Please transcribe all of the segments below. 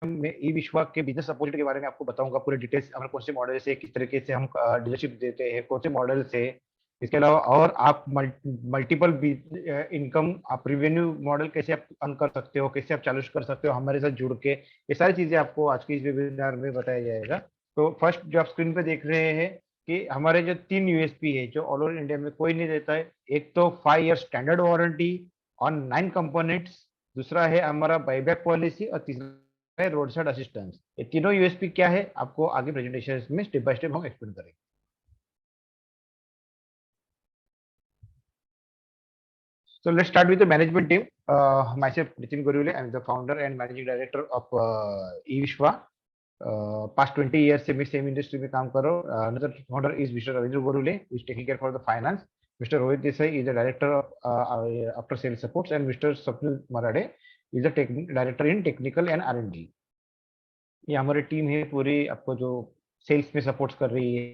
मैं ई विश्वा के बिजनेस अपॉर्चुनिटी के बारे में आपको बताऊंगा पूरे डिटेल्स, हमारे कौन से मॉडल से, किस तरीके से हम डीलरशिप देते हैं, कौन से मॉडल से। इसके अलावा और आप मल्टीपल इनकम, आप रिवेन्यू मॉडल कैसे आप अर्न कर सकते हो, कैसे आप चालू कर सकते हो हमारे साथ जुड़ के, ये सारी चीजें आपको आज के इस वेबिनार में बताया जाएगा। तो फर्स्ट जो आप स्क्रीन पे देख रहे हैं कि हमारे जो 3 यूएसपी है जो ऑल ओवर इंडिया में कोई नहीं देता है। एक तो 5 year standard warranty on 9 components, दूसरा है हमारा बाईबैक पॉलिसी, और तीसरा है रोड साइड असिस्टेंस। ये तीनों यूएसपी क्या है आपको आगे प्रेजेंटेशन में स्टेप बाय स्टेप हम एक्सप्लेन करेंगे। So let's start with the management team. Myself, Nitin Gorule, I'm the founder and managing director of eVishwa. Past 20 years से मैं सेम इंडस्ट्री में काम कर रहा हूँ। Another founder is Mr. Ravindra Gorule, who is taking care for the finance. Mr. Rohit Desai is the director of after sales supports, and Mr. Swapnil Marade is the director in technical and R&D. ये हमारी team है पूरी, आपको जो sales में support कर रही है।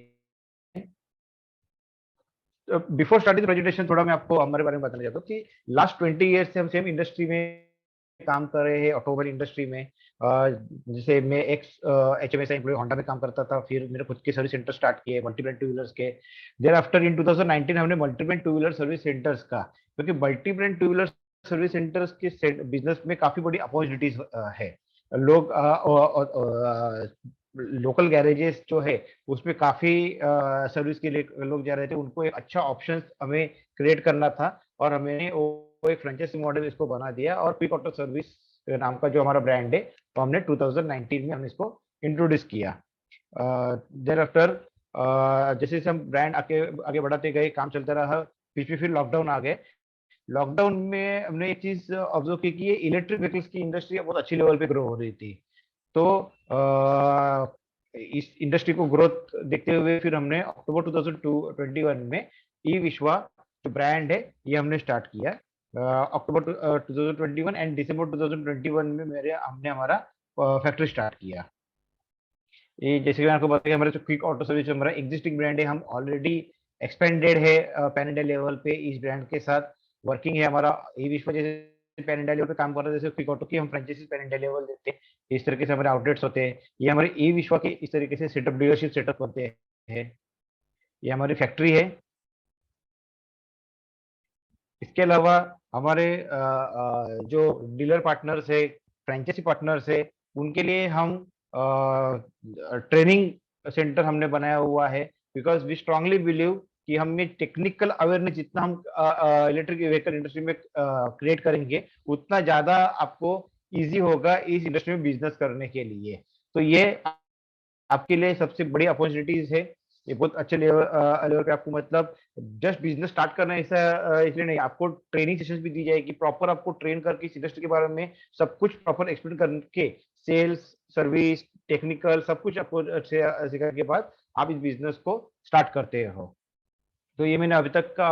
बिफोर स्टार्टिंग प्रेजेंटेशन थोड़ा मैं आपको हमारे बारे में बताना चाहता हूँ कि लास्ट 20 ईयर से हम सेम इंडस्ट्री में काम कर रहे हैं, ऑटोमोबाइल इंडस्ट्री में। जैसे मैं एक्स HMSI एम्प्लॉय होंडा में काम करता था, फिर मेरे खुद के सर्विस सेंटर स्टार्ट किए मल्टी ब्रांड टू व्हीलर्स के। देयर आफ्टर इन 2019 हमने multi brand two wheeler service centres का, क्योंकि multi brand two wheeler service centres के बिजनेस में काफी बड़ी अपॉर्चुनिटीज है। लोग लोकल गैरेजेस जो है उसमें काफी सर्विस के लिए लोग जा रहे थे, उनको एक अच्छा ऑप्शन हमें क्रिएट करना था, और हमने वो एक फ्रेंचाइजी मॉडल इसको बना दिया, और क्विक ऑटो सर्विस नाम का जो हमारा ब्रांड है तो हमने 2019 में हमने इसको इंट्रोड्यूस किया। देयर आफ्टर जैसे जैसे हम ब्रांड आगे आगे बढ़ाते गए, काम चलता रहा, बीच में फिर लॉकडाउन आ गए। लॉकडाउन में हमने एक चीज ऑब्जर्व की कि ये इलेक्ट्रिक व्हीकल्स की इंडस्ट्री बहुत अच्छी लेवल पे ग्रो हो रही थी। तो इस इंडस्ट्री को ग्रोथ देखते हुए फिर हमने अक्टूबर 2021 में ई विश्वा जो ब्रांड है ये हमने स्टार्ट किया। अक्टूबर 2021 एंड दिसंबर 2021 में मेरे हमने हमारा फैक्ट्री स्टार्ट किया। ये जैसे कि मैंने आपको बताया, हमारे जो क्विक ऑटो सर्विस हमारा एग्जिस्टिंग ब्रांड है, हम ऑलरेडी एक्सपेंडेड है पैन इंडिया लेवल पे इस ब्रांड के साथ वर्किंग है। हमारा ई विश्व जैसे पैन इंडिया लेवल पे काम कर रहे हैं, जैसे क्विक ऑटो की हम फ्रेंचाइजी पैन इंडिया लेवल देते हैं, इस तरीके से हमारे आउटलेट्स होते हैं। ये हमारे ई विश्व के इस तरीके से सेटअप, डीलरशिप सेटअप होते हैं। ये हमारी फैक्ट्री है। इसके अलावा हमारे जो डीलर पार्टनर्स है, फ्रेंचाइजी पार्टनर्स है, उनके लिए हम ट्रेनिंग सेंटर हमने बनाया हुआ है, बिकॉज वी स्ट्रांगली बिलीव कि हमें टेक्निकल अवेयरनेस जितना हम इलेक्ट्रिक व्हीकल इंडस्ट्री में क्रिएट करेंगे, उतना ज्यादा आपको इजी होगा इस इंडस्ट्री में बिजनेस करने के लिए। तो ये आपके लिए सबसे बड़ी अपॉर्चुनिटीज है। ये बहुत अच्छे लेवल पे आपको, मतलब जस्ट बिजनेस स्टार्ट करना ऐसा इसलिए नहीं, आपको ट्रेनिंग सेशंस भी दी जाएगी, प्रॉपर आपको ट्रेन करके इस इंडस्ट्री के बारे में सब कुछ प्रॉपर एक्सप्लेन करके, सेल्स, सर्विस, टेक्निकल सब कुछ आपको सिखा के बाद आप इस बिजनेस को स्टार्ट करते हो। तो ये मैंने अभी तक का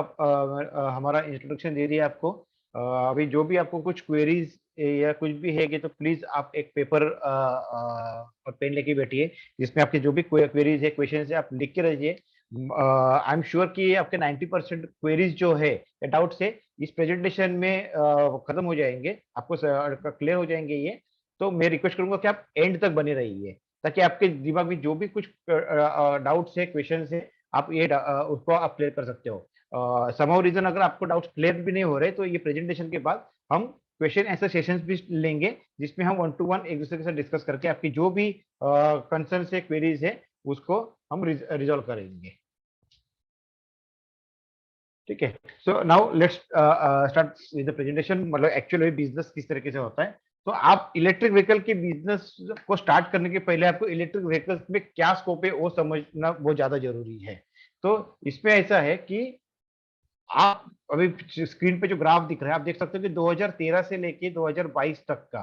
हमारा इंट्रोडक्शन दे दिया आपको। अभी जो भी आपको कुछ क्वेरीज या कुछ भी है कि तो प्लीज आप एक पेपर और पेन लेके बैठिए, जिसमें आपके जो भी क्वेरीज है, क्वेश्चन है, आप लिख के रहिए। आई एम श्योर कि आपके 90% क्वेरीज जो है या डाउट्स है इस प्रेजेंटेशन में खत्म हो जाएंगे, आपको क्लियर हो जाएंगे ये। तो मैं रिक्वेस्ट करूंगा कि आप एंड तक बने रहिए, ताकि आपके दिमाग में जो भी कुछ डाउट्स है, क्वेश्चन है, आप ये उसको आप क्लियर कर सकते हो। समहाउ रीजन अगर आपको डाउट्स क्लियर भी नहीं हो रहे, तो ये प्रेजेंटेशन के बाद हम क्वेश्चन ऐसे सेशंस भी लेंगे, जिसमें हम 1 to 1 एक दूसरे के साथ डिस्कस करके आपकी जो भी कंसर्न है, क्वेरीज है, उसको हम रिजॉल्व करेंगे। ठीक है। So now let's start with the presentation. मतलब एक्चुअली बिजनेस किस तरीके से होता है। तो आप इलेक्ट्रिक व्हीकल के बिजनेस को स्टार्ट करने के पहले आपको इलेक्ट्रिक व्हीकल्स में क्या स्कोप है वो समझना बहुत ज्यादा जरूरी है। तो इसमें ऐसा है कि आप अभी स्क्रीन पे जो ग्राफ दिख रहा है, आप देख सकते हो कि 2013 से लेके 2022 तक का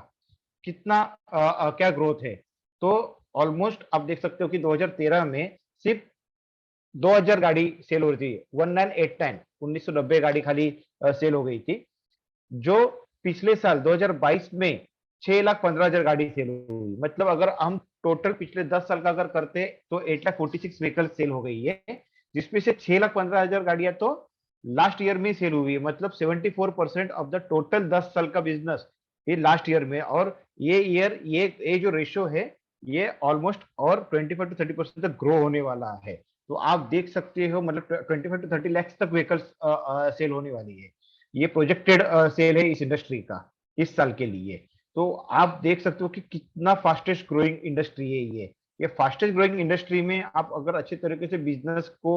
कितना क्या ग्रोथ है। तो ऑलमोस्ट आप देख सकते हो कि 2013 में सिर्फ 2000 गाड़ी सेल हो रही थी, 1989 1990 गाड़ी खाली सेल हो गई थी। जो पिछले साल 2022 में 6,15,000 गाड़ी सेल हुई। मतलब अगर हम टोटल पिछले 10 साल का अगर करते तो 8,46 व्हीकल सेल हो गई है, जिसमें से 6,15,000 गाड़ियां तो लास्ट ईयर में सेल हुई है। मतलब 74% ऑफ द टोटल 10 साल का बिजनेस ये लास्ट ईयर में, और ये जो रेशियो है ये ऑलमोस्ट और 25 to 30% तक ग्रो होने वाला है। तो आप देख सकते हो मतलब 25 to 30 लाख तक व्हीकल्स सेल होने वाली है। ये प्रोजेक्टेड सेल है इस इंडस्ट्री का इस साल के लिए। तो आप देख सकते हो कि कितना फास्टेस्ट ग्रोइंग इंडस्ट्री है ये फास्टेस्ट ग्रोइंग इंडस्ट्री में आप अगर अच्छे तरीके से बिजनेस को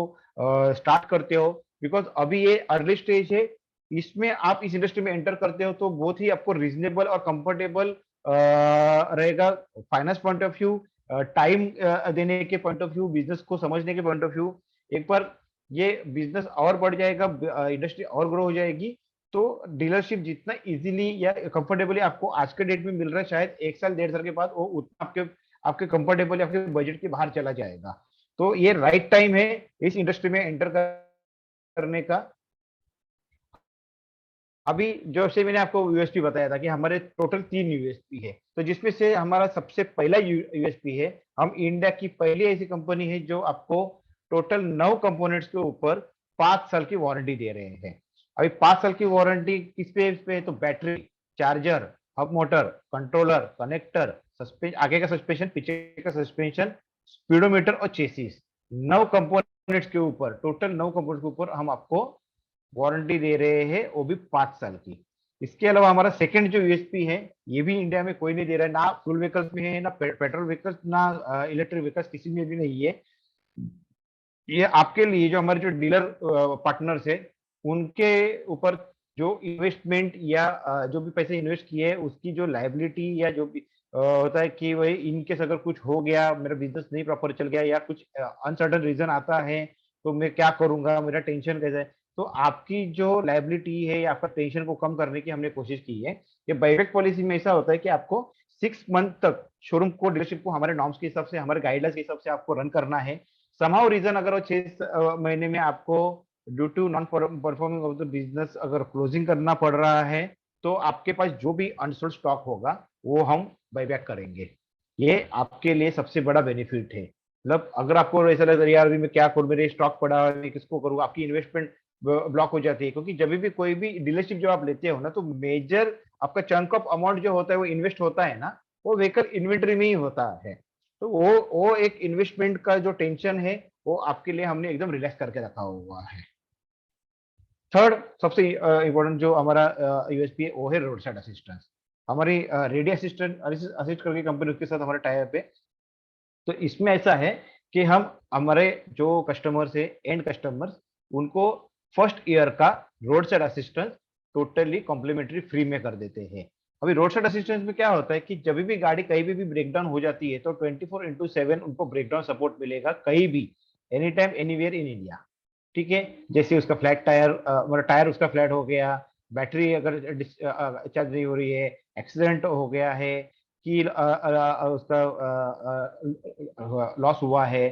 स्टार्ट करते हो, बिकॉज अभी ये अर्ली स्टेज है, इसमें आप इस इंडस्ट्री में एंटर करते हो तो बहुत ही आपको रीजनेबल और कंफर्टेबल रहेगा finance point of view, time देने के पॉइंट ऑफ व्यू, बिजनेस को समझने के पॉइंट ऑफ व्यू। एक बार ये बिजनेस और बढ़ जाएगा, इंडस्ट्री और ग्रो हो जाएगी, तो डीलरशिप जितना इजीली या कंफर्टेबली आपको आज के डेट में मिल रहा है, शायद 1 साल 1.5 साल के बाद वो उतना आपके आपके कंफर्टेबल आपके बजट के बाहर चला जाएगा। तो ये राइट टाइम है इस इंडस्ट्री में एंटर करने का। अभी जो से मैंने आपको यूएसपी बताया था कि हमारे टोटल 3 यूएसपी है, तो जिसमें से हमारा सबसे पहला यूएसपी है, हम इंडिया की पहली ऐसी कंपनी है जो आपको टोटल 9 कंपोनेंट्स के ऊपर 5 साल की वारंटी दे रहे हैं। अभी 5 साल की वारंटी किस पे है, तो battery, charger, hub motor, controller, connector, आगे का सस्पेंशन, पीछे का सस्पेंशन, स्पीडोमीटर और चेसिस, 9 कंपोनेंट्स के ऊपर, टोटल 9 कंपोनेंट्स के ऊपर हम आपको वारंटी दे रहे हैं, वो भी 5 साल की। इसके अलावा हमारा सेकंड जो यूएसपी है, ये भी इंडिया में कोई नहीं दे रहा है, ना फ्यूल व्हीकल्स में है, ना पेट्रोल व्हीकल्स, ना इलेक्ट्रिक व्हीकल्स, किसी में भी नहीं है। ये आपके लिए जो हमारे जो डीलर पार्टनर्स है उनके ऊपर जो इन्वेस्टमेंट या जो भी पैसे इन्वेस्ट किए उसकी जो लाइबिलिटी या जो भी होता है कि वही इनकेस अगर कुछ हो गया, मेरा बिजनेस नहीं प्रॉपर चल गया या कुछ अनसर्टन रीजन आता है, तो मैं क्या करूंगा, मेरा टेंशन कैसा है, तो आपकी जो लाइबिलिटी है या आपका टेंशन को कम करने की हमने कोशिश की है। ये बाईबैक पॉलिसी में ऐसा होता है कि आपको 6 मंथ तक शोरूम को, डीलरशिप को हमारे नॉर्म्स के हिसाब से, हमारे गाइडलाइंस के हिसाब से आपको रन करना है। समहाउ रीजन अगर वो 6 महीने में आपको due to non performing of the business अगर क्लोजिंग करना पड़ रहा है, तो आपके पास जो भी अनसोल्ड स्टॉक होगा वो हम बायबैक करेंगे। ये आपके लिए सबसे बड़ा बेनिफिट है। मतलब अगर आपको ऐसा लग रहा है यार अभी मैं क्या करूं, मेरे स्टॉक पड़ा है, मैं किसको करूँ, आपकी इन्वेस्टमेंट ब्लॉक हो जाती है। क्योंकि जब भी कोई भी डीलरशिप जो आप लेते हो ना, तो मेजर आपका चंक ऑफ अमाउंट जो होता है वो इन्वेस्ट होता है ना, वो व्हीकल इन्वेंट्री में ही होता है। तो वो एक इन्वेस्टमेंट का जो टेंशन है वो आपके लिए हमने एकदम रिलैक्स करके रखा हुआ है। थर्ड सबसे इम्पोर्टेंट जो हमारा यूएसपी है वो है रोड साइड असिस्टेंस। हमारी रेडी असिस्टेंट असिस्ट करके कंपनी उसके साथ हमारा टाई अप है। तो इसमें ऐसा है कि हम हमारे जो कस्टमर्स है, एंड कस्टमर्स, उनको फर्स्ट ईयर का road side assistance totally complimentary free में कर देते हैं। अभी रोड साइड असिस्टेंस में क्या होता है कि जब भी गाड़ी कहीं भी ब्रेकडाउन हो जाती है तो 24/7 उनको ब्रेकडाउन सपोर्ट मिलेगा, कहीं भी, any time anywhere in India. ठीक है, जैसे उसका फ्लैट टायर, मतलब टायर उसका फ्लैट हो गया, बैटरी अगर चार्ज नहीं हो रही है, एक्सीडेंट हो गया है, कि उसका लॉस हुआ है,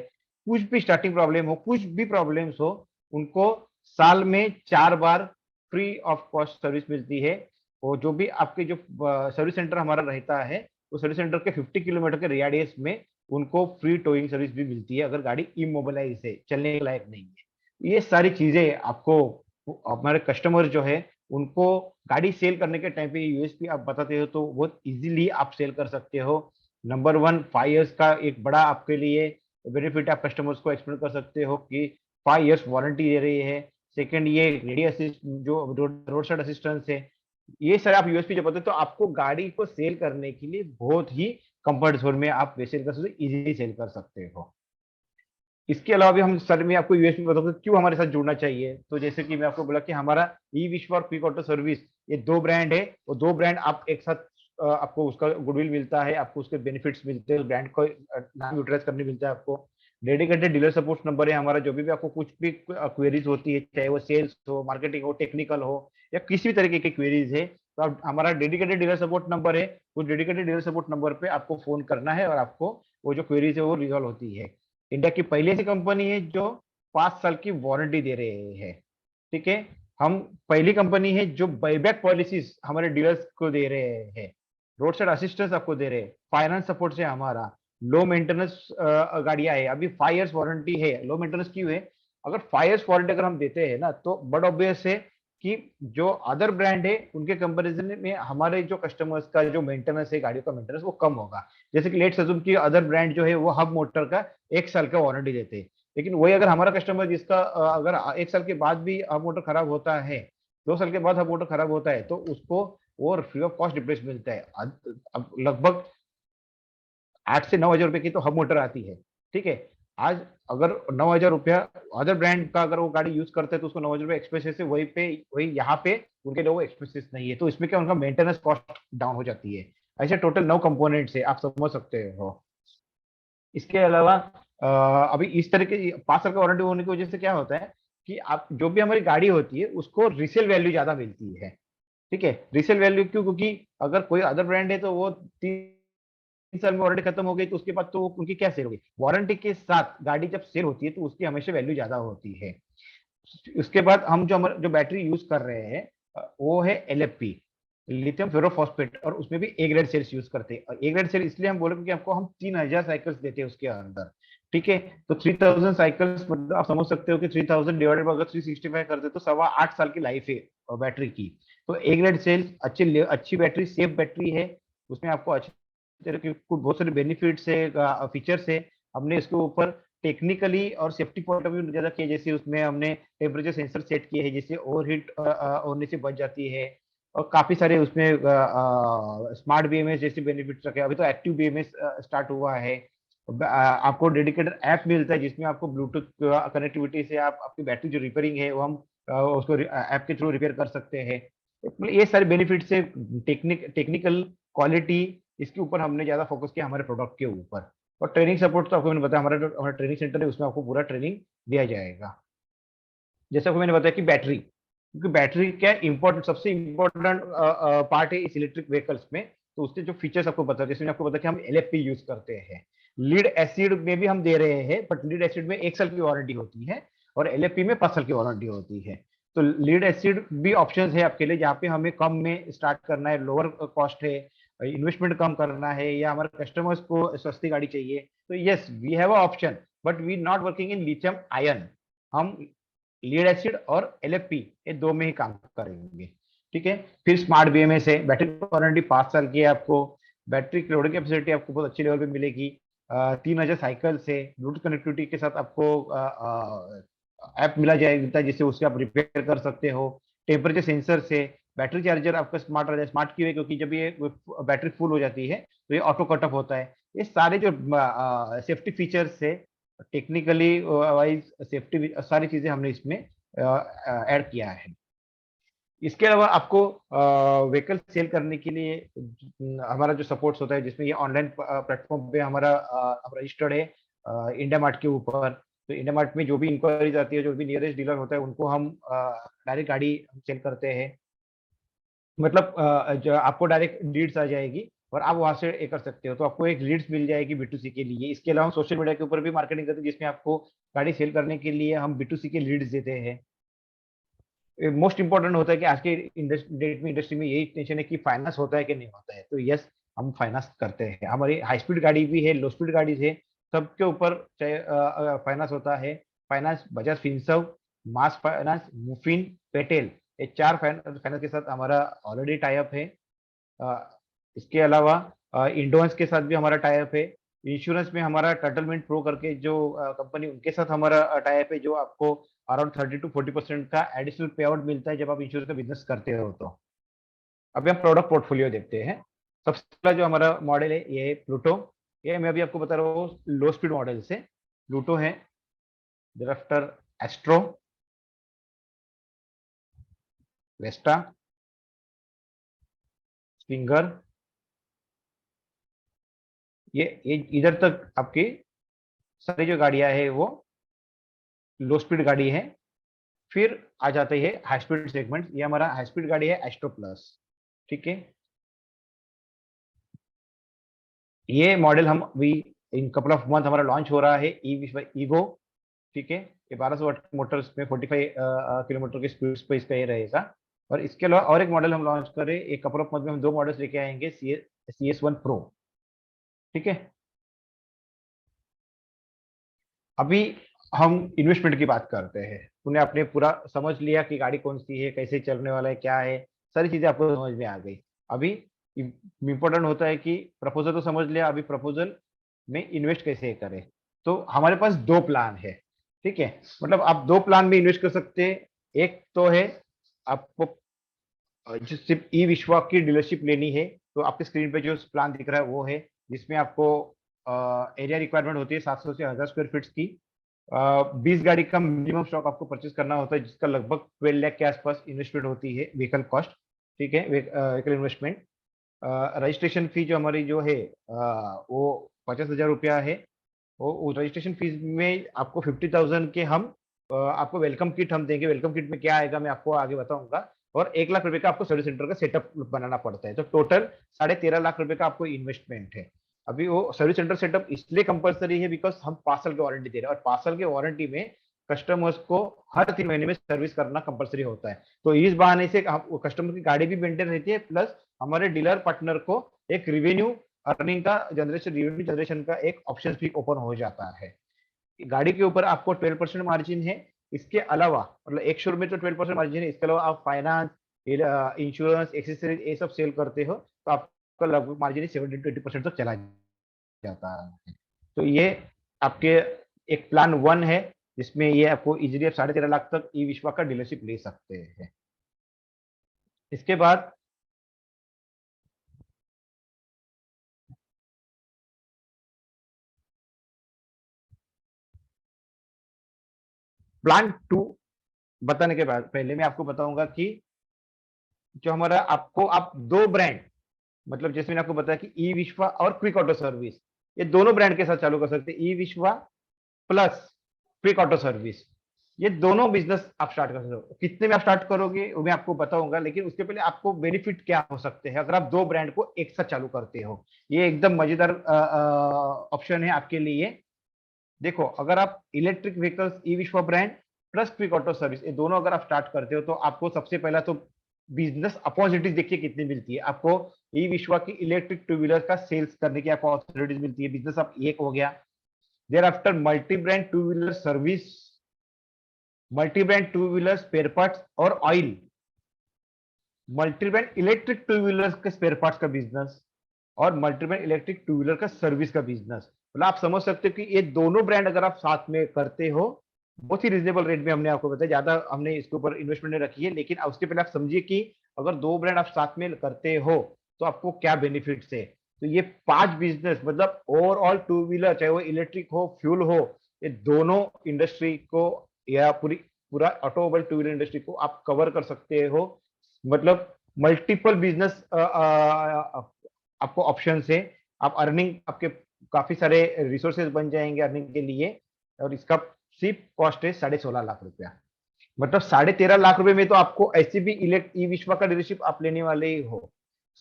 कुछ भी स्टार्टिंग प्रॉब्लम हो, कुछ भी प्रॉब्लम्स हो, उनको साल में 4 बार फ्री ऑफ कॉस्ट सर्विस मिलती है। और जो भी आपके जो सर्विस सेंटर हमारा रहता है, वो सर्विस सेंटर के 50 किलोमीटर के रेडियस में उनको फ्री टोइंग सर्विस भी मिलती है अगर गाड़ी इमोबिलाइज है, चलने के लायक नहीं है। ये सारी चीजें आपको हमारे कस्टमर जो है उनको गाड़ी सेल करने के टाइम पे यूएसपी आप बताते हो तो बहुत इजीली आप सेल कर सकते हो। नंबर 1, 5 इयर्स का एक बड़ा आपके लिए बेनिफिट आप कस्टमर्स को एक्सप्लेन कर सकते हो कि 5 इयर्स वारंटी दे रही है। सेकंड, ये रेडी असिस्ट जो रोड साइड असिस्टेंस है, ये सर आप यूएसपी जब बताते हो तो आपको गाड़ी को सेल करने के लिए बहुत ही कंफर्ट जोन में आप सेल कर सकते हो, इजीली सेल कर सकते हो। इसके अलावा भी हम सर मैं आपको यूएसपी बताऊंगा क्यों हमारे साथ जुड़ना चाहिए। तो जैसे कि मैं आपको बोला कि हमारा ई विश्व और क्विक ऑटो सर्विस, ये 2 ब्रांड है, और 2 ब्रांड आप एक साथ आपको उसका गुडविल मिलता है, आपको उसके बेनिफिट्स मिलते हैं, ब्रांड को नाम यूटिलाइज करने मिलता है आपको। डेडिकेटेड डीलर सपोर्ट नंबर है हमारा, जो भी आपको कुछ भी क्वेरीज होती है, चाहे वो सेल्स हो, मार्केटिंग हो, टेक्निकल हो, या किसी भी तरीके की क्वेरीज है, तो आप हमारा डेडिकेटेड डीलर सपोर्ट नंबर है, उस डेडिकेटेड डीलर सपोर्ट नंबर पे आपको फोन करना है और आपको वो जो क्वेरीज है वो रिजॉल्व होती है। इंडिया की पहली ऐसी कंपनी है जो 5 साल की वारंटी दे रहे हैं। ठीक है, हम पहली कंपनी है जो बाईबैक पॉलिसीज हमारे डीलर्स को दे रहे हैं, रोड साइड असिस्टेंस आपको दे रहे हैं, फाइनेंस सपोर्ट से हमारा, लो मेंटेनेंस गाड़ियां है, अभी 5 इयर्स वारंटी है। लो मेंटेनेंस क्यों है, अगर 5 इयर्स वारंटी अगर हम देते हैं ना, तो बड़ा ऑब्वियस है कि जो अदर ब्रांड है उनके कंपैरिजन में हमारे जो कस्टमर्स का जो मेंटेनेंस है, गाड़ियों का मेंटेनेंस वो कम होगा। जैसे कि लेट्स अज्यूम कि अदर ब्रांड जो है वो हब मोटर का 1 साल का वारंटी देते हैं, लेकिन वही अगर हमारा कस्टमर जिसका अगर 1 साल के बाद भी हब मोटर खराब होता है, 2 साल के बाद हब मोटर खराब होता है, तो उसको वो फ्री ऑफ कॉस्ट रिप्लेस मिलता है। अब लगभग 8 से 9 हजार रुपए की तो हब मोटर आती है। ठीक है, आज अगर 9 हजार रुपया अदर ब्रांड का अगर वो गाड़ी यूज करते हैं तो उसको 9 हजार रुपये एक्सपेंसिव से वही यहाँ पे उनके लिए वो एक्सपेंसिव नहीं है, तो इसमें क्या उनका मेंटेनेंस कॉस्ट डाउन हो जाती है। ऐसे टोटल 9 कंपोनेंट्स है, आप समझ सकते हो। इसके अलावा अभी इस तरह के 5 साल का वारंटी होने की वजह से क्या होता है कि आप जो भी हमारी गाड़ी होती है उसको रीसेल वैल्यू ज्यादा मिलती है। ठीक है, रीसेल वैल्यू क्यों? क्योंकि अगर कोई अदर ब्रांड है तो वो 3 साल में वारंटी खत्म हो गई तो उसके बाद तो उनकी क्या सेल होगी। वारंटी के साथ गाड़ी जब सेल होती है तो उसकी हमेशा वैल्यू ज्यादा होती है। उसके बाद हम जो हमारे जो बैटरी यूज कर रहे हैं वो है LFP, लिथियम फेरोफॉस्फेट, और उसमें भी ए ग्रेड सेल्स यूज करते हैं। और ए ग्रेड सेल इसलिए हम बोले क्योंकि आपको हम 3000 साइकिल्स देते हैं उसके अंदर। ठीक है, तो 3000 साइकिल्स मतलब आप समझ सकते हो कि 3000 डिवाइडेड बाय अगर 365 करते तो 8.25 साल की लाइफ है बैटरी की। तो ए ग्रेड सेल अच्छी अच्छी बैटरी, सेफ बैटरी है, उसमें आपको अच्छी तरह की बहुत सारे बेनिफिट्स है, फीचर्स है। हमने इसके ऊपर टेक्निकली और सेफ्टी पॉइंट ऑफ व्यू ज्यादा किया, जैसे उसमें हमने टेम्परेचर सेंसर सेट किए हैं जिससे ओवरहीट होने से बच जाती है। और काफी सारे उसमें स्मार्ट BMS जैसे बेनिफिट्स रखे। अभी तो एक्टिव BMS स्टार्ट हुआ है। आपको डेडिकेटेड ऐप मिलता है जिसमें आपको ब्लूटूथ कनेक्टिविटी से आप अपनी बैटरी जो रिपेयरिंग है वो हम उसको ऐप के थ्रू रिपेयर कर सकते हैं। मतलब ये सारे बेनिफिट्स है। टेक्निकल क्वालिटी, इसके ऊपर हमने ज्यादा फोकस किया हमारे प्रोडक्ट के ऊपर। और ट्रेनिंग सपोर्ट तो आपको मैंने बताया, हमारा ट्रेनिंग सेंटर है, उसमें आपको पूरा ट्रेनिंग दिया जाएगा। जैसे आपको मैंने बताया कि बैटरी, क्योंकि बैटरी क्या इंपॉर्टेंट, सबसे इंपॉर्टेंट पार्ट है इस इलेक्ट्रिक व्हीकल्स में। तो उसके जो फीचर्स आपको बता, जैसे मैंने आपको बताया कि हम LFP यूज करते हैं। लीड एसिड में भी हम दे रहे हैं, बट लीड एसिड में 1 साल की वारंटी होती है और LFP में 5 साल की वारंटी होती है। तो लीड एसिड भी ऑप्शन है आपके लिए, जहाँ पे हमें कम में स्टार्ट करना है, लोअर कॉस्ट है, इन्वेस्टमेंट कम करना है, या हमारे कस्टमर्स को सस्ती गाड़ी चाहिए, तो yes we have a option. But we not working in lithium ion. हम लीड एसिड और LFP ये दो में ही काम करेंगे। ठीक है, फिर स्मार्ट BMS है, बैटरी वारंटी 5 साल की है आपको। बैटरी लोडिंग कैपेसिटी आपको बहुत अच्छी लेवल पे मिलेगी। 3000 साइकिल से ब्लूटूथ कनेक्टिविटी के साथ आपको ऐप मिला जाएगा जिससे उससे आप रिपेयर कर सकते हो। टेम्परेचर सेंसर से बैटरी चार्जर आपका स्मार्ट रहेगा। स्मार्ट क्यों है? क्योंकि जब ये बैटरी फुल हो जाती है तो ये ऑटो कट ऑफ होता है। ये सारे जो सेफ्टी फीचर्स है, टेक्निकली वाइज सेफ्टी सारी चीजें हमने इसमें ऐड किया है। इसके अलावा आपको व्हीकल सेल करने के लिए हमारा जो सपोर्ट्स होता है, जिसमें ये ऑनलाइन प्लेटफॉर्म पे हमारा रजिस्टर्ड है इंडिया मार्ट के ऊपर। तो इंडिया मार्ट में जो भी इंक्वायरीज आती है, जो भी नियरेस्ट डीलर होता है, उनको हम डायरेक्ट गाड़ी सेल करते हैं। मतलब जो आपको डायरेक्ट लीड्स आ जाएगी और आप वहां से ये कर सकते हो, तो आपको एक लीड्स मिल जाएगी B2C के लिए। इसके अलावा हम सोशल मीडिया के ऊपर भी मार्केटिंग करते हैं, जिसमें आपको गाड़ी सेल करने के लिए हम B2C के लीड्स देते हैं। मोस्ट इंपॉर्टेंट होता है कि आज के डेट में इंडस्ट्री में यही टेंशन है कि फाइनेंस होता है कि नहीं होता है। तो यस, हम फाइनेंस करते हैं। हमारी हाई स्पीड गाड़ी भी है, लो स्पीड गाड़ी है, सबके ऊपर चाहे फाइनेंस होता है। फाइनेंस बजाज फिनसर्व, मास फाइनेंस, मुफिन, पेटेल, ये 4 फाइनेंस के साथ हमारा ऑलरेडी टाई अप है। इसके अलावा इंडोंस के साथ भी हमारा टाई अप है। इंश्योरेंस में हमारा टर्टलमेंट प्रो करके जो कंपनी, उनके साथ हमारा टाई अप है, जो आपको अराउंड 30 to 40% का एडिशनल पे आउट मिलता है जब आप इंश्योरेंस का बिजनेस करते हो। तो अभी हम प्रोडक्ट पोर्टफोलियो देखते हैं। सबसे पहला जो हमारा मॉडल है ये है प्लूटो। ये मैं अभी आपको बता रहा हूँ लो स्पीड मॉडल से। प्लूटो है, thereafter एस्ट्रो, वेस्टा, स्विंगर। ये इधर तक आपकी सारी जो गाड़ियां है वो लो स्पीड गाड़ी है। फिर आ जाते हैं हाई स्पीड सेगमेंट। ये हमारा हाई स्पीड गाड़ी है एस्ट्रो प्लस। ठीक है, ये मॉडल हम अभी इन कपल ऑफ मंथ हमारा लॉन्च हो रहा है, ईगो। ठीक है, ये 1200 वाट मोटर्स में 45 किलोमीटर की स्पीड पे इसका ये रहेगा। और इसके अलावा और एक मॉडल हम लॉन्च करें, एक कपल ऑफ मंथ में हम 2 मॉडल्स लेके आएंगे, CS1 प्रो। ठीक है, अभी हम इन्वेस्टमेंट की बात करते हैं। तूने अपने पूरा समझ लिया कि गाड़ी कौन सी है, कैसे चलने वाला है, क्या है, सारी चीजें आपको समझ में आ गई। अभी इम्पोर्टेंट होता है कि प्रपोजल तो समझ लिया, अभी प्रपोजल में इन्वेस्ट कैसे करें। तो हमारे पास दो प्लान है, ठीक है, मतलब आप दो प्लान में इन्वेस्ट कर सकते हैं। एक तो है आपको जो सिर्फ ई विश्वा की डीलरशिप लेनी है, तो आपके स्क्रीन पे जो प्लान दिख रहा है वो है, जिसमें आपको एरिया रिक्वायरमेंट होती है 700 से 1000 स्क्वायर फीट की। 20 गाड़ी का मिनिमम स्टॉक आपको परचेज करना होता है, जिसका लगभग 12 लाख के आसपास इन्वेस्टमेंट होती है, व्हीकल कॉस्ट, ठीक है, व्हीकल इन्वेस्टमेंट। रजिस्ट्रेशन फी जो हमारी जो है वो 50,000 रुपया है। वो रजिस्ट्रेशन फीस में आपको 50,000 के हम आपको वेलकम किट हम देंगे। वेलकम किट में क्या आएगा मैं आपको आगे बताऊंगा। और 1 लाख रुपए का आपको सर्विस सेंटर का सेटअप बनाना पड़ता है, तो टोटल 13.5 लाख रुपए का आपको इन्वेस्टमेंट है। अभी वो सर्विस सेंटर सेटअप इसलिए कंपलसरी है बिकॉज हम 5 साल की वारंटी दे रहे हैं, और 5 साल की वारंटी में कस्टमर्स को हर 3 महीने में सर्विस करना कंपलसरी होता है। तो इस बहाने से कस्टमर की गाड़ी भी मेंटेन रहती है, प्लस हमारे डीलर पार्टनर को एक रिवेन्यू अर्निंग का जनरेशन, रिवेन्यू जनरेशन का एक ऑप्शन भी ओपन हो जाता है। गाड़ी के ऊपर आपको 12% मार्जिन है। इसके अलावा मतलब एक शोरूम में तो 12% मार्जिन है, इसके अलावा आप फाइनेंस, इंश्योरेंस, एक्सेसरीज ये सब सेल करते हो तो आपका लगभग मार्जिन 70-80% तक चला जाता है। तो ये आपके एक प्लान 1 है, जिसमें ये आपको इजीली आप 13.5 लाख तक ई विश्वा का डीलरशिप ले सकते हैं। इसके बाद प्लान 2 बताने के बाद पहले मैं आपको बताऊंगा कि जो हमारा आपको आप दो ब्रांड, मतलब जैसे मैंने आपको बताया कि ई विश्वा और क्विक ऑटो सर्विस, ये दोनों ब्रांड के साथ चालू कर सकते हैं। ई विश्वा प्लस क्विक ऑटो सर्विस, ये दोनों बिजनेस आप स्टार्ट कर सकते हो। कितने में आप स्टार्ट करोगे वो मैं आपको बताऊंगा, लेकिन उसके पहले आपको बेनिफिट क्या हो सकते हैं अगर आप दो ब्रांड को एक साथ चालू करते हो। ये एकदम मजेदार ऑप्शन है आपके लिए। देखो, अगर आप इलेक्ट्रिक व्हीकल्स ई विश्वा brand plus quick auto service ये दोनों अगर आप स्टार्ट करते हो, तो आपको सबसे पहला तो बिजनेस अपॉर्चुनिटीज देखिए कितनी मिलती है आपको। ई विश्वा की इलेक्ट्रिक टू व्हीलर का सेल्स करने की अपॉर्चुनिटीज मिलती है, बिजनेस आप एक हो गया। There after multi brand two wheeler service, multi brand two wheeler spare parts और oil, multi brand electric two wheeler के स्पेयर पार्ट्स का बिजनेस, और multi brand electric two wheeler का सर्विस का बिजनेस। मतलब आप समझ सकते हो कि ये दोनों ब्रांड अगर आप साथ में करते हो, बहुत ही रिजनेबल रेट में हमने आपको बताया, ज्यादा हमने इसके ऊपर इन्वेस्टमेंट नहीं रखी है, लेकिन उसके पहले आप समझिए कि अगर दो ब्रांड आप साथ में करते हो तो आपको क्या बेनिफिट्स है। तो ये 5 बिजनेस मतलब ओवरऑल टू व्हीलर, चाहे वो इलेक्ट्रिक हो, फ्यूल हो, ये दोनों इंडस्ट्री को या पूरा ऑटोमोबाइल टू व्हीलर इंडस्ट्री को आप कवर कर सकते हो। मतलब मल्टीपल बिजनेस आपको ऑप्शन है। आप अर्निंग आपके काफी सारे रिसोर्सेज बन जाएंगे अर्निंग के लिए। और इसका सिर्फ कॉस्ट है 16.5 लाख रुपया। मतलब 13.5 लाख रुपए में तो आपको ऐसे भी इलेक्ट ई विश्वा का डीलरशिप आप लेने वाले ही हो।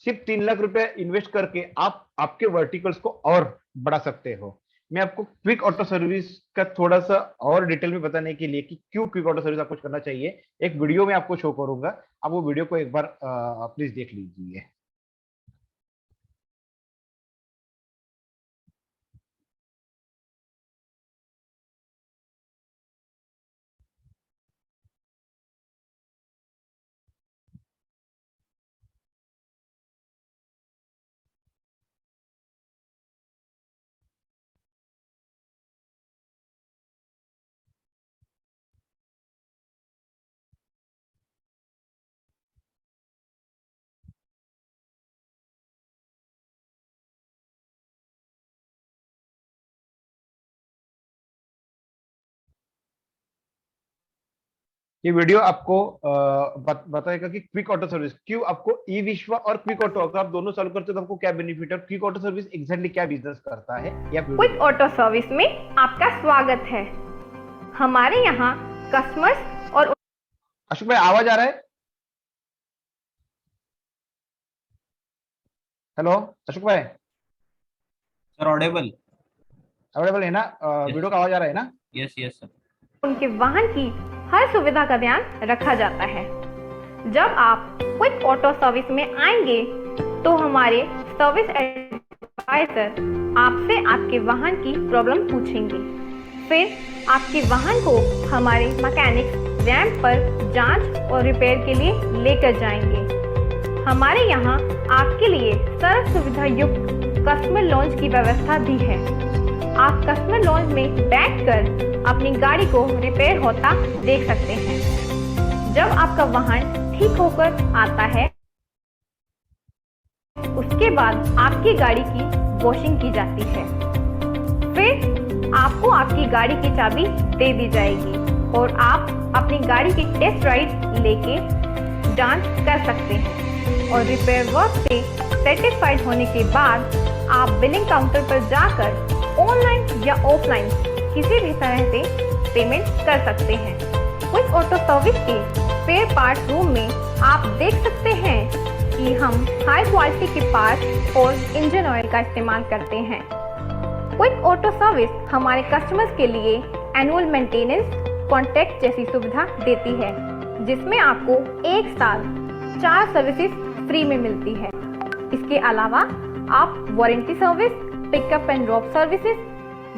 सिर्फ 3 लाख रुपए इन्वेस्ट करके आप आपके वर्टिकल्स को और बढ़ा सकते हो। मैं आपको क्विक ऑटो सर्विस का थोड़ा सा और डिटेल में बताने के लिए कि क्यों क्विक ऑटो सर्विस आपको करना चाहिए, एक वीडियो में आपको शो करूंगा। आप वो वीडियो को एक बार प्लीज देख लीजिए। ये वीडियो आपको बताएगा कि क्विक ऑटो सर्विस क्यों आपको ई विश्वा और क्विक ऑटो अगर आप दोनों चालू करते हो तो आपको क्या बेनिफिट है, क्विक ऑटो सर्विस एग्जैक्टली क्या बिजनेस करता है। या क्विक ऑटो सर्विस में आपका स्वागत है। हमारे यहाँ कस्टमर्स और अशोक भाई आवाज आ रहा है? हेलो अशोक भाई, सर ऑडिबल अवेलेबल है ना? वीडियो का आवाज आ रहा है ना? Yes yes sir. उनके वाहन की हर सुविधा का ध्यान रखा जाता है। जब आप क्विक ऑटो सर्विस में आएंगे तो हमारे सर्विस एडवाइजर आपसे आपके वाहन की प्रॉब्लम पूछेंगे। फिर आपके वाहन को हमारे मैकेनिक्स रैंप पर जांच और रिपेयर के लिए लेकर जाएंगे। हमारे यहाँ आपके लिए सरल सुविधा युक्त कस्टमर लॉन्च की व्यवस्था भी है। आप कस्टमर लॉन्च में बैठकर अपनी गाड़ी को रिपेयर होता देख सकते हैं। जब आपका वाहन ठीक होकर आता है, उसके बाद आपकी गाड़ी की वॉशिंग की जाती है। फिर आपको आपकी गाड़ी की चाबी दे दी जाएगी और आप अपनी गाड़ी की टेस्ट राइड लेके जांच कर सकते हैं और रिपेयर वर्क से सेटिस्फाइड होने के बाद आप बिलिंग काउंटर पर जाकर ऑनलाइन या ऑफलाइन किसी भी तरह से पेमेंट कर सकते हैं। क्विक ऑटो सर्विस के स्पेयर पार्ट रूम में आप देख सकते हैं कि हम हाई क्वालिटी के पार्ट्स और इंजन ऑयल का इस्तेमाल करते हैं। क्विक ऑटो सर्विस हमारे कस्टमर्स के लिए एनुअल मेंटेनेंस कॉन्ट्रैक्ट जैसी सुविधा देती है, जिसमें आपको 1 साल 4 सर्विसेज फ्री में मिलती है। इसके अलावा आप warranty service, pickup and drop services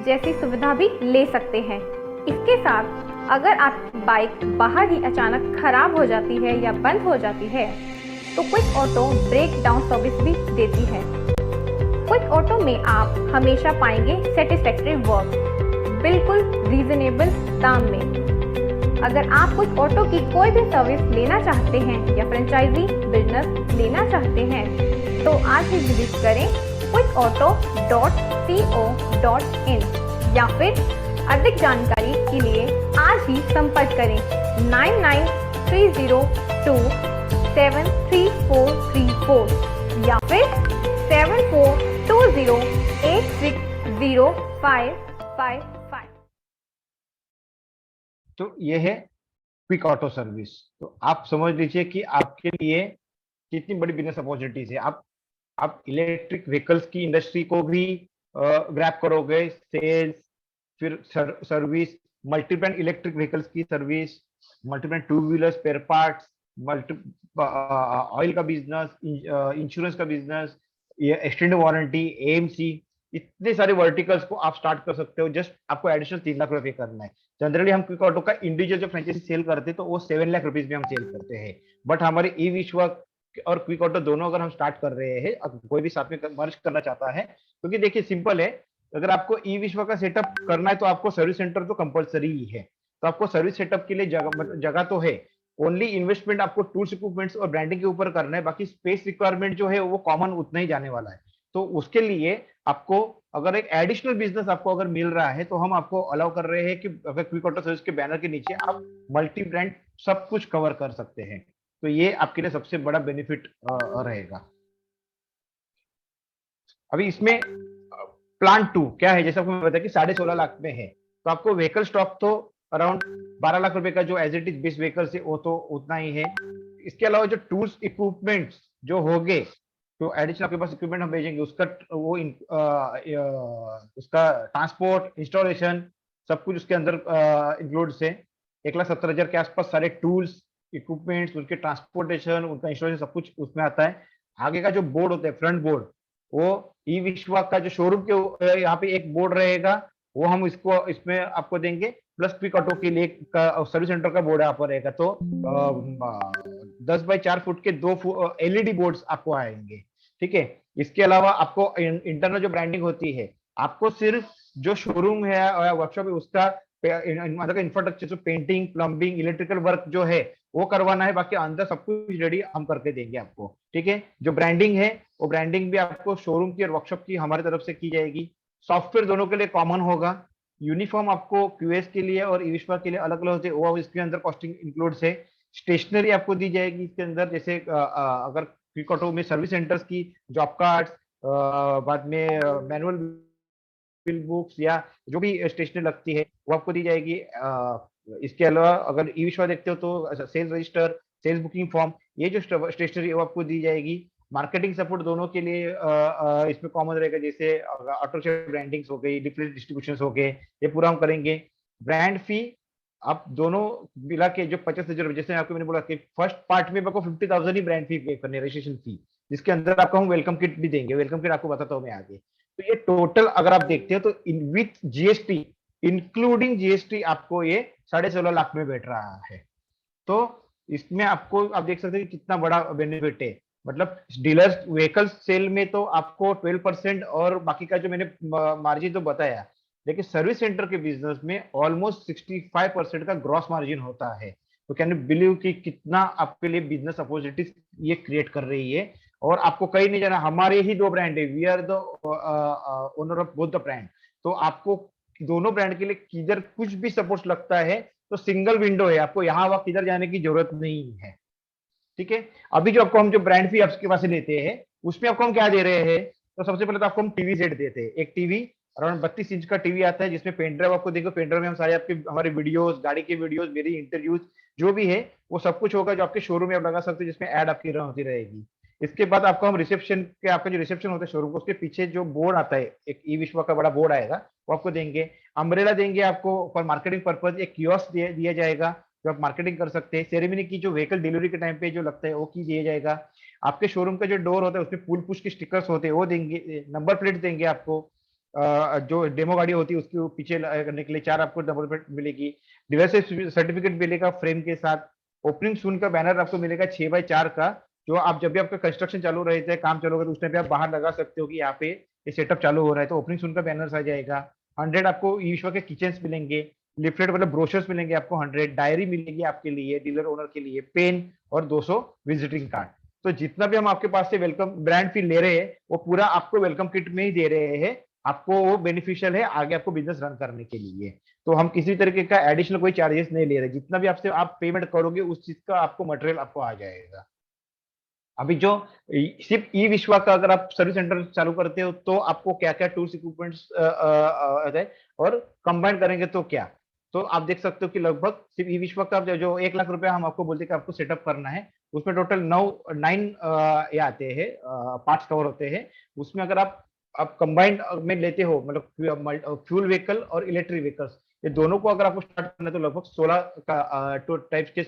जैसी सुविधा भी ले सकते हैं। इसके साथ अगर आपकी बाइक बाहर ही अचानक खराब हो जाती है या बंद हो जाती है तो quick auto breakdown service भी देती है। क्विक ऑटो में आप हमेशा पाएंगे सेटिस्फैक्टरी वर्क बिल्कुल रीजनेबल दाम में। अगर आप क्विक ऑटो की कोई भी सर्विस लेना चाहते हैं या फ्रेंचाइजी बिजनेस लेना चाहते हैं तो आज ही विजिट करें quickauto.co.in या फिर अधिक जानकारी के लिए आज ही संपर्क करें 9930273434 या फिर 7420860555। तो ये है क्विक ऑटो सर्विस। तो आप समझ लीजिए कि आपके लिए कितनी बड़ी बिजनेस अपॉर्चुनिटीज है। आप इलेक्ट्रिक व्हीकल्स की इंडस्ट्री को भी ग्रैब करोगे, सेल्स, फिर service, multi brand electric vehicles की service, multi brand two wheeler spare parts, multi oil का बिजनेस, इंश्योरेंस का बिजनेस, एक्सटेंडेड वारंटी, एएमसी, इतने सारे वर्टिकल्स को आप स्टार्ट कर सकते हो। जस्ट आपको एडिशनल 3 लाख रुपए करना है। जनरली हम क्विक ऑटो का इंडिविजुअल जो फ्रेंचाइजी सेल करते हैं तो वो 7 लाख रुपीज में हम सेल करते हैं। बट हमारे ई विश्वा और क्विक ऑटो दोनों अगर हम स्टार्ट कर रहे हैं, कोई भी साथ में मर्ज करना चाहता है, क्योंकि देखिए सिंपल है, अगर आपको ई विश्वा का सेटअप करना है तो आपको सर्विस सेंटर तो कंपलसरी ही है। तो आपको सर्विस सेटअप के लिए जगह तो है, ओनली इन्वेस्टमेंट आपको टूल्स इक्विपमेंट्स और ब्रांडिंग के ऊपर करना है। बाकी स्पेस रिक्वायरमेंट जो है वो कॉमन उतना ही जाने वाला है। तो उसके लिए आपको अगर एक एडिशनल बिजनेस आपको अगर मिल रहा है तो हम आपको अलाउ कर रहे हैं कि अगर क्विक ऑटो सर्विस के बैनर के नीचे आप मल्टी ब्रांड सब कुछ कवर कर सकते हैं। तो ये आपके लिए सबसे बड़ा बेनिफिट रहेगा। अभी इसमें प्लान 2 क्या है, जैसा आपको मैं बताया कि 16.5 लाख में है, तो आपको व्हीकल स्टॉक तो अराउंड 12 लाख रुपए का जो as it is base vehicle से वो तो उतना ही है। इसके अलावा जो टूल्स इक्विपमेंट्स जो होंगे, तो एडिशनल आपके पास इक्विपमेंट हम भेजेंगे, उसका वो उसका ट्रांसपोर्ट, इंस्टॉलेशन सब कुछ उसके अंदर इंक्लूड है। 1,70,000 के आसपास सारे टूल्स इक्विपमेंट्स, उनके ट्रांसपोर्टेशन, उनका इंस्टॉलेशन सब कुछ उसमें आता है। आगे का जो बोर्ड होता है, फ्रंट बोर्ड, वो ई विश्वा का जो शोरूम के यहाँ पे एक बोर्ड रहेगा, वो हम इसमें आपको देंगे, प्लस क्विक ऑटो के लिए सर्विस सेंटर का बोर्ड यहाँ पर रहेगा। तो 10 बाई 4 फुट के 2 एलईडी बोर्ड्स आपको आएंगे। ठीक है। इसके अलावा आपको इंटरनल जो ब्रांडिंग होती है, आपको सिर्फ जो शोरूम है या वर्कशॉप है उसका मतलब इंफ्रास्ट्रक्चर, जो पेंटिंग, प्लम्बिंग, इलेक्ट्रिकल वर्क जो है वो करवाना है। बाकी अंदर सब कुछ रेडी हम करके देंगे आपको। ठीक है। जो ब्रांडिंग है वो ब्रांडिंग भी आपको शोरूम की और वर्कशॉप की हमारी तरफ से की जाएगी। सॉफ्टवेयर दोनों के लिए कॉमन होगा। यूनिफॉर्म आपको क्यूएस के लिए और ई विश्वा के लिए अलग अलग होते हैं, वो इसके अंदर कॉस्टिंग इंक्लूड है। स्टेशनरी आपको दी जाएगी इसके अंदर, जैसे अगर क्विक ऑटो में सर्विस सेंटर्स की जॉब कार्ड्स, बाद में मैनुअल बिल बुक्स या जो भी स्टेशनरी लगती है वो आपको दी जाएगी। इसके अलावा अगर ई विश्वा देखते हो तो sales register, sales booking form, ये जो स्टेशनरी वो आपको दी जाएगी। मार्केटिंग सपोर्ट दोनों के लिए इसमें कॉमन रहेगा, जैसे ऑटो से ब्रांडिंग्स हो गई, डिफरेंट डिस्ट्रीब्यूशन हो गए, ये पूरा हम करेंगे। ब्रांड फी आप दोनों मिला के जो 50,000, जैसे आपको मैंने बोला कि फर्स्ट पार्ट में आपको 50,000 ही ब्रांड फी पे करनी है, रजिस्ट्रेशन फी, जिसके अंदर आपको हम वेलकम किट भी देंगे। वेलकम किट आपको बताता हूँ मैं आगे। तो ये टोटल अगर आप देखते हो तो विथ जीएसटी, इंक्लूडिंग जीएसटी, आपको ये 16.5 लाख में बैठ रहा है। तो इसमें आपको आप देख सकते हैं कि कितना बड़ा बेनिफिट है। मतलब डीलर्स व्हीकल सेल में तो आपको 12% और बाकी का जो मैंने मार्जिन तो बताया, लेकिन सर्विस सेंटर के बिजनेस में ऑलमोस्ट 65% का ग्रॉस मार्जिन होता है। तो कैन यू बिलीव कि कितना आपके लिए बिजनेस अपॉर्चुनिटीज ये क्रिएट कर रही है। और आपको कहीं नहीं जाना, हमारे ही 2 ब्रांड है, we are the owner of both the brand. तो आपको दोनों ब्रांड के लिए किधर कुछ भी सपोर्ट लगता है तो सिंगल विंडो है, आपको यहाँ वहां किधर जाने की जरूरत नहीं है। ठीक है, अभी जो आपको हम जो ब्रांड फी आपके पास से लेते हैं उसमें आपको हम क्या दे रहे हैं, तो सबसे पहले तो आपको हम टीवी सेट देते हैं। एक टीवी अराउंड 32 इंच का टीवी आता है, जिसमें पेन ड्राइव आपको देखो, पेन ड्राइव में हम सारे आपके हमारे वीडियोस, गाड़ी के वीडियोस, मेरी इंटरव्यूज जो भी है वो सब कुछ होगा, जो आपके शोरूम में आप लगा सकते हो, जिसमें ऐड आपकी रन होती रहेगी। इसके बाद आपको हम रिसेप्शन के, आपका जो रिसेप्शन होता है शोरूम का, उसके पीछे जो बोर्ड आता है, एक ई विश्वा का बड़ा बोर्ड आएगा, वो आपको देंगे। अम्ब्रेला देंगे आपको फॉर मार्केटिंग पर्पज, एक कियोस्क दिया जाएगा जो आप मार्केटिंग कर सकते हैं। सेरेमनी की जो व्हीकल डिलीवरी के टाइम पे जो लगता है वो की दिया जाएगा। आपके शोरूम का जो डोर होता है उसमें पुल पुश के स्टिकर्स होते हैं वो देंगे। नंबर प्लेट देंगे आपको, जो डेमो गाड़ी होती है उसके पीछे करने के लिए 4 आपको नंबर प्लेट मिलेगी। डीलरशिप सर्टिफिकेट मिलेगा फ्रेम के साथ। ओपनिंग सून का बैनर आपको मिलेगा 6x4 का, जो आप जब भी आपका कंस्ट्रक्शन चालू रहता है, काम चालू होगा, तो उस टाइम पे आप बाहर लगा सकते हो कि यहाँ पे ये सेटअप चालू हो रहा है, तो ओपनिंग सून का बैनर आ जाएगा। 100 आपको ईश्वर के किचन मिलेंगे, लिफलेट मतलब ब्रोशर्स मिलेंगे आपको 100, डायरी मिलेगी आपके लिए, डीलर ओनर के लिए पेन, और 200 विजिटिंग कार्ड। तो जितना भी हम आपके पास से वेलकम ब्रांड फी ले रहे हैं वो पूरा आपको वेलकम किट में ही दे रहे हैं। आपको वो बेनिफिशियल है आगे आपको बिजनेस रन करने के लिए। तो हम किसी तरीके का एडिशनल कोई चार्जेस नहीं ले रहे, जितना भी आपसे आप पेमेंट करोगे उस चीज का आपको मटेरियल आपको आ जाएगा। अभी जो सिर्फ ई विश्वा का अगर आप सर्विस सेंटर चालू करते हो तो आपको क्या क्या टूल्स इक्विपमेंट्स और कंबाइन करेंगे तो क्या, तो आप देख सकते हो कि लगभग सिर्फ ई विश्वा का जो 1 लाख रुपया हम आपको बोलते हैं कि आपको सेटअप करना है, उसमें टोटल 9 ये आते हैं, पार्ट्स कवर होते हैं। उसमें अगर आप कंबाइंड में लेते हो, मतलब फ्यूल व्हीकल और इलेक्ट्रिक व्हीकल्स, ये दोनों को अगर आपको स्टार्ट करना है तो लगभग 16 का टाइप्स के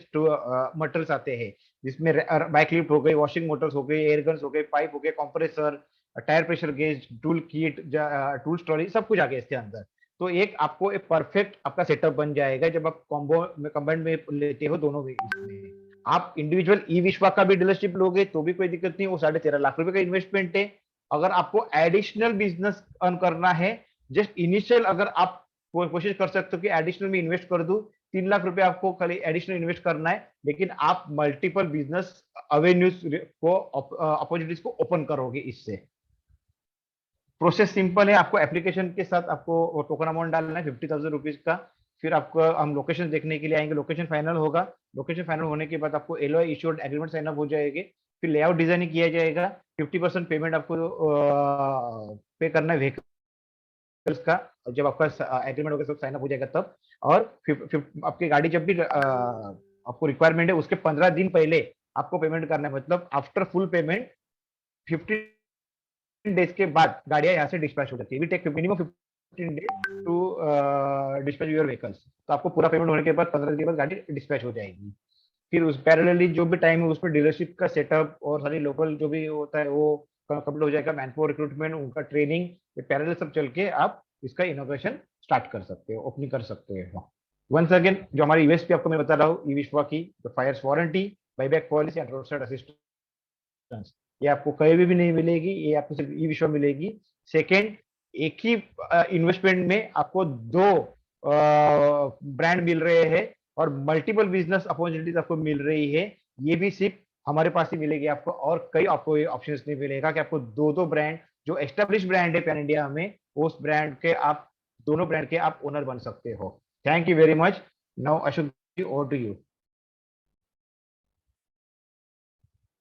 मटेरियल्स आते हैं, जिसमें बाइक लिफ्ट हो गई, वॉशिंग मोटर्स हो गई, एयर गन्स हो गए, पाइप हो गए, compressor, tyre pressure gauge, tool kit, tool trolley, सब कुछ आ गया इसके अंदर। तो एक आपको एक परफेक्ट आपका सेटअप बन जाएगा जब आप कॉम्बो में कंबाइंड में लेते हो दोनों में। आप इंडिविजुअल ई विश्वा का भी डीलरशिप लोगे तो भी कोई दिक्कत नहीं, वो 13.5 लाख रुपए का इन्वेस्टमेंट है। अगर आपको एडिशनल बिजनेस अर्न करना है, जस्ट इनिशियल अगर आप कोशिश कर सकते हो कि एडिशनल में इन्वेस्ट कर दूं, 3 लाख रुपए आपको खाली एडिशनल इन्वेस्ट करना है, लेकिन आप मल्टीपल बिजनेस अवेन्यूज को, अपॉर्चुनिटीज को ओपन करोगे इससे। प्रोसेस सिंपल है, आपको एप्लीकेशन के साथ आपको टोकन अमाउंट डालना है 50,000 रुपीज का। फिर आपको हम लोकेशन देखने के लिए आएंगे, लोकेशन फाइनल होगा, लोकेशन फाइनल होने के बाद आपको LOI issued agreement sign up हो जाएंगे। फिर लेआउट डिजाइनिंग किया जाएगा, 50% पेमेंट आपको पे करना है व्हीकल्स का, जब आपका एग्रीमेंट होगा सब साइन अप हो जाएगा तब। और आपकी गाड़ी जब भी आपको रिक्वायरमेंट है उसके 15 दिन पहले आपको पेमेंट करना है, मतलब आफ्टर फुल पेमेंट 15 डेज के बाद गाड़ियां यहाँ से डिस्पैच हो जाती है। We take minimum 15 days to dispatch your vehicles. तो आपको पूरा पेमेंट होने के बाद 15 दिन के बाद गाड़ी डिस्पैच हो जाएगी। फिर उस पैरेलली जो भी टाइम है उसमें डीलरशिप का सेटअप और सारी लोकल जो भी होता है वो कंप्लीट हो जाएगा, मैनपावर रिक्रूटमेंट, उनका ट्रेनिंग, ये पैरेलल सब चल के आप इसका इनोवेशन स्टार्ट कर सकते हो, ओपनिंग कर सकते हो। वंस अगेन जो हमारी यूएसपी आपको मैं बता रहा हूँ, ई विश्वा की फायर्स warranty, buyback policy and road side assistance, ये आपको कहीं भी नहीं मिलेगी, ये आपको सिर्फ ई विश्वा मिलेगी। सेकेंड, एक ही इन्वेस्टमेंट में आपको 2 ब्रांड मिल रहे हैं और मल्टीपल बिजनेस अपॉर्चुनिटीज आपको मिल रही है, ये भी सिर्फ हमारे पास ही मिलेगी आपको, और कई आपको ये ऑप्शंस नहीं मिलेगा कि आपको 2 ब्रांड जो एस्टेब्लिश ब्रांड है पैन इंडिया में, उस ब्रांड के आप दोनों ब्रांड के आप ओनर बन सकते हो। Thank you very much. Now Ashok ji, over to you.